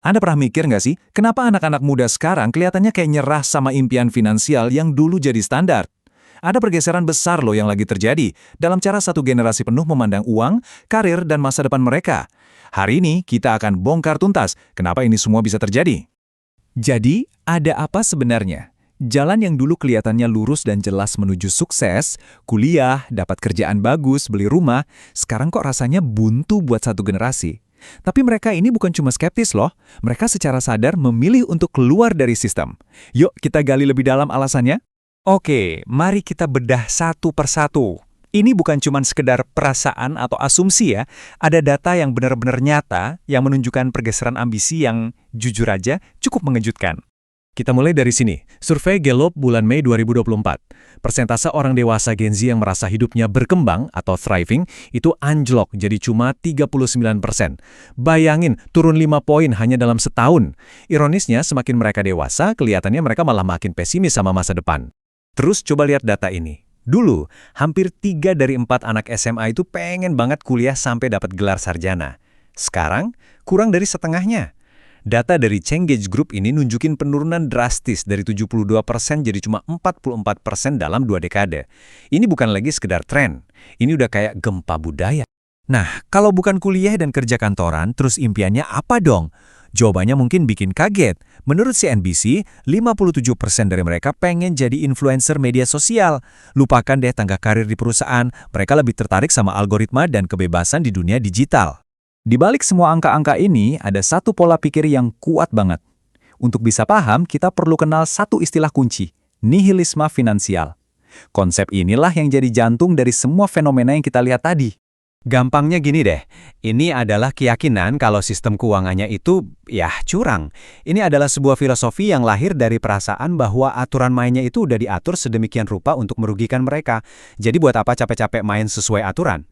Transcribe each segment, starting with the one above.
Anda pernah mikir nggak sih, kenapa anak-anak muda sekarang kelihatannya kayak nyerah sama impian finansial yang dulu jadi standar? Ada pergeseran besar loh yang lagi terjadi dalam cara satu generasi penuh memandang uang, karir, dan masa depan mereka. Hari ini kita akan bongkar tuntas kenapa ini semua bisa terjadi. Jadi, ada apa sebenarnya? Jalan yang dulu kelihatannya lurus dan jelas menuju sukses, kuliah, dapat kerjaan bagus, beli rumah, sekarang kok rasanya buntu buat satu generasi. Tapi mereka ini bukan cuma skeptis loh, mereka secara sadar memilih untuk keluar dari sistem. Yuk kita gali lebih dalam alasannya. Oke, mari kita bedah satu persatu. Ini bukan cuma sekedar perasaan atau asumsi ya, ada data yang benar-benar nyata yang menunjukkan pergeseran ambisi yang jujur aja cukup mengejutkan. Kita mulai dari sini, survei Gallup bulan Mei 2024. Persentase orang dewasa Gen Z yang merasa hidupnya berkembang atau thriving itu anjlok jadi cuma 39%. Bayangin, turun 5 poin hanya dalam setahun. Ironisnya, semakin mereka dewasa, kelihatannya mereka malah makin pesimis sama masa depan. Terus coba lihat data ini. Dulu, hampir 3 dari 4 anak SMA itu pengen banget kuliah sampai dapat gelar sarjana. Sekarang, kurang dari setengahnya. Data dari Cengage Group ini nunjukin penurunan drastis dari 72% jadi cuma 44% dalam 2 dekade. Ini bukan lagi sekedar tren, ini udah kayak gempa budaya. Nah, kalau bukan kuliah dan kerja kantoran, terus impiannya apa dong? Jawabannya mungkin bikin kaget. Menurut CNBC, 57% dari mereka pengen jadi influencer media sosial. Lupakan deh tangga karir di perusahaan, mereka lebih tertarik sama algoritma dan kebebasan di dunia digital. Di balik semua angka-angka ini, ada satu pola pikir yang kuat banget. Untuk bisa paham, kita perlu kenal satu istilah kunci, nihilisme finansial. Konsep inilah yang jadi jantung dari semua fenomena yang kita lihat tadi. Gampangnya gini deh, ini adalah keyakinan kalau sistem keuangannya itu, curang. Ini adalah sebuah filosofi yang lahir dari perasaan bahwa aturan mainnya itu udah diatur sedemikian rupa untuk merugikan mereka. Jadi buat apa capek-capek main sesuai aturan?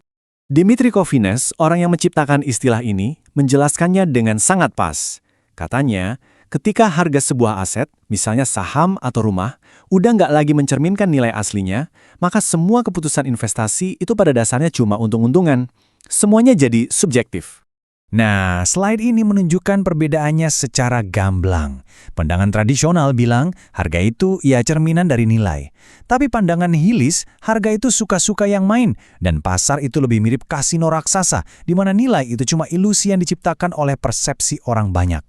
Dimitri Kofinas, orang yang menciptakan istilah ini, menjelaskannya dengan sangat pas. Katanya, ketika harga sebuah aset, misalnya saham atau rumah, udah nggak lagi mencerminkan nilai aslinya, maka semua keputusan investasi itu pada dasarnya cuma untung-untungan. Semuanya jadi subjektif. Nah, slide ini menunjukkan perbedaannya secara gamblang. Pandangan tradisional bilang harga itu cerminan dari nilai. Tapi pandangan nihilis, harga itu suka-suka yang main. Dan pasar itu lebih mirip kasino raksasa, di mana nilai itu cuma ilusi yang diciptakan oleh persepsi orang banyak.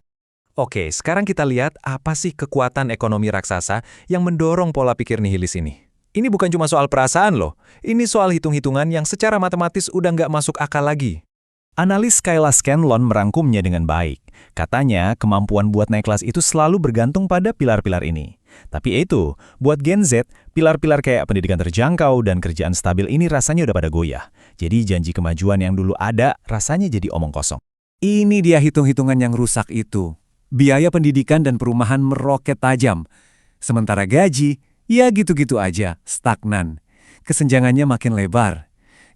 Oke, sekarang kita lihat apa sih kekuatan ekonomi raksasa yang mendorong pola pikir nihilis ini. Ini bukan cuma soal perasaan loh, ini soal hitung-hitungan yang secara matematis udah nggak masuk akal lagi. Analis Kayla Scanlon merangkumnya dengan baik. Katanya, kemampuan buat naik kelas itu selalu bergantung pada pilar-pilar ini. Tapi itu, buat Gen Z, pilar-pilar kayak pendidikan terjangkau dan kerjaan stabil ini rasanya udah pada goyah. Jadi janji kemajuan yang dulu ada rasanya jadi omong kosong. Ini dia hitung-hitungan yang rusak itu. Biaya pendidikan dan perumahan meroket tajam. Sementara gaji, gitu-gitu aja, stagnan. Kesenjangannya makin lebar.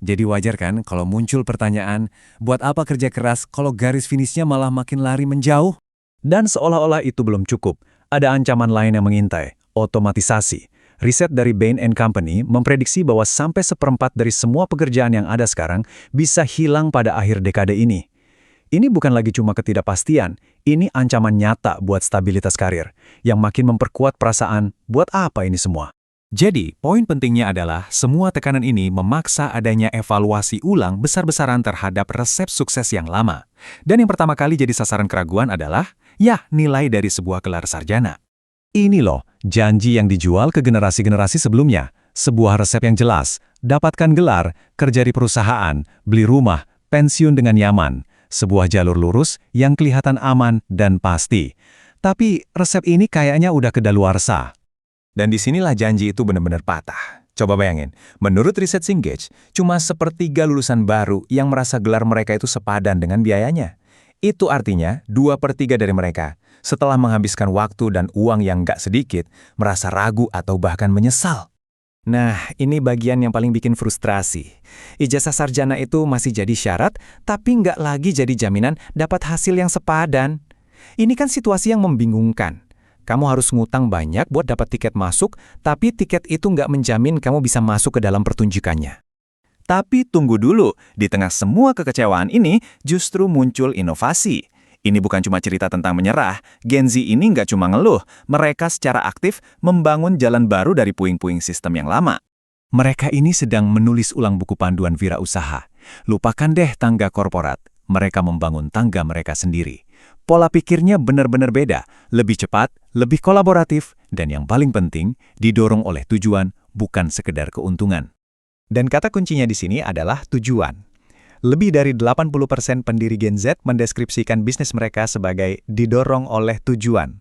Jadi wajar kan kalau muncul pertanyaan, buat apa kerja keras kalau garis finishnya malah makin lari menjauh? Dan seolah-olah itu belum cukup, ada ancaman lain yang mengintai, otomatisasi. Riset dari Bain & Company memprediksi bahwa sampai 1/4 dari semua pekerjaan yang ada sekarang bisa hilang pada akhir dekade ini. Ini bukan lagi cuma ketidakpastian, ini ancaman nyata buat stabilitas karir, yang makin memperkuat perasaan, buat apa ini semua? Jadi, poin pentingnya adalah semua tekanan ini memaksa adanya evaluasi ulang besar-besaran terhadap resep sukses yang lama. Dan yang pertama kali jadi sasaran keraguan adalah, nilai dari sebuah gelar sarjana. Ini loh, janji yang dijual ke generasi-generasi sebelumnya. Sebuah resep yang jelas, dapatkan gelar, kerja di perusahaan, beli rumah, pensiun dengan nyaman. Sebuah jalur lurus yang kelihatan aman dan pasti. Tapi resep ini kayaknya udah kedaluarsa. Dan disinilah janji itu benar-benar patah. Coba bayangin, menurut riset Cengage, cuma 1/3 lulusan baru yang merasa gelar mereka itu sepadan dengan biayanya. Itu artinya 2/3 dari mereka, setelah menghabiskan waktu dan uang yang nggak sedikit, merasa ragu atau bahkan menyesal. Nah, ini bagian yang paling bikin frustrasi. Ijazah sarjana itu masih jadi syarat, tapi nggak lagi jadi jaminan dapat hasil yang sepadan. Ini kan situasi yang membingungkan. Kamu harus ngutang banyak buat dapat tiket masuk, tapi tiket itu nggak menjamin kamu bisa masuk ke dalam pertunjukannya. Tapi tunggu dulu, di tengah semua kekecewaan ini justru muncul inovasi. Ini bukan cuma cerita tentang menyerah, Gen Z ini nggak cuma ngeluh, mereka secara aktif membangun jalan baru dari puing-puing sistem yang lama. Mereka ini sedang menulis ulang buku panduan wirausaha. Lupakan deh tangga korporat, mereka membangun tangga mereka sendiri. Pola pikirnya benar-benar beda, lebih cepat, lebih kolaboratif, dan yang paling penting, didorong oleh tujuan, bukan sekedar keuntungan. Dan kata kuncinya di sini adalah tujuan. Lebih dari 80% pendiri Gen Z mendeskripsikan bisnis mereka sebagai didorong oleh tujuan.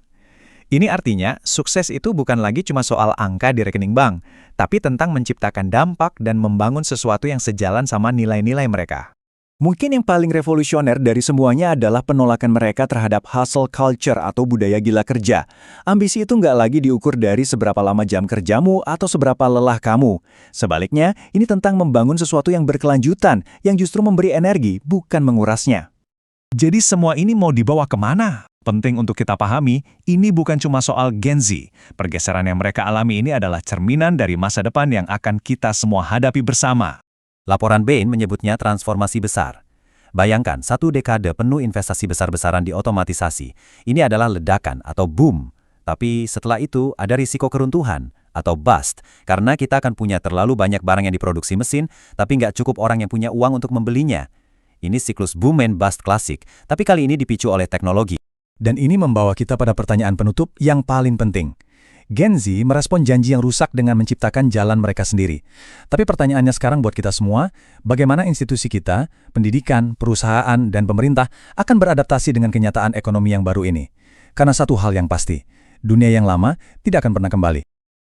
Ini artinya, sukses itu bukan lagi cuma soal angka di rekening bank, tapi tentang menciptakan dampak dan membangun sesuatu yang sejalan sama nilai-nilai mereka. Mungkin yang paling revolusioner dari semuanya adalah penolakan mereka terhadap hustle culture atau budaya gila kerja. Ambisi itu nggak lagi diukur dari seberapa lama jam kerjamu atau seberapa lelah kamu. Sebaliknya, ini tentang membangun sesuatu yang berkelanjutan, yang justru memberi energi, bukan mengurasnya. Jadi semua ini mau dibawa kemana? Penting untuk kita pahami, ini bukan cuma soal Gen Z. Pergeseran yang mereka alami ini adalah cerminan dari masa depan yang akan kita semua hadapi bersama. Laporan Bain menyebutnya transformasi besar. Bayangkan, 1 dekade penuh investasi besar-besaran di otomatisasi. Ini adalah ledakan atau boom. Tapi setelah itu ada risiko keruntuhan atau bust, karena kita akan punya terlalu banyak barang yang diproduksi mesin, tapi nggak cukup orang yang punya uang untuk membelinya. Ini siklus boom and bust klasik, tapi kali ini dipicu oleh teknologi. Dan ini membawa kita pada pertanyaan penutup yang paling penting. Gen Z merespon janji yang rusak dengan menciptakan jalan mereka sendiri. Tapi pertanyaannya sekarang buat kita semua, bagaimana institusi kita, pendidikan, perusahaan, dan pemerintah akan beradaptasi dengan kenyataan ekonomi yang baru ini? Karena satu hal yang pasti, dunia yang lama tidak akan pernah kembali.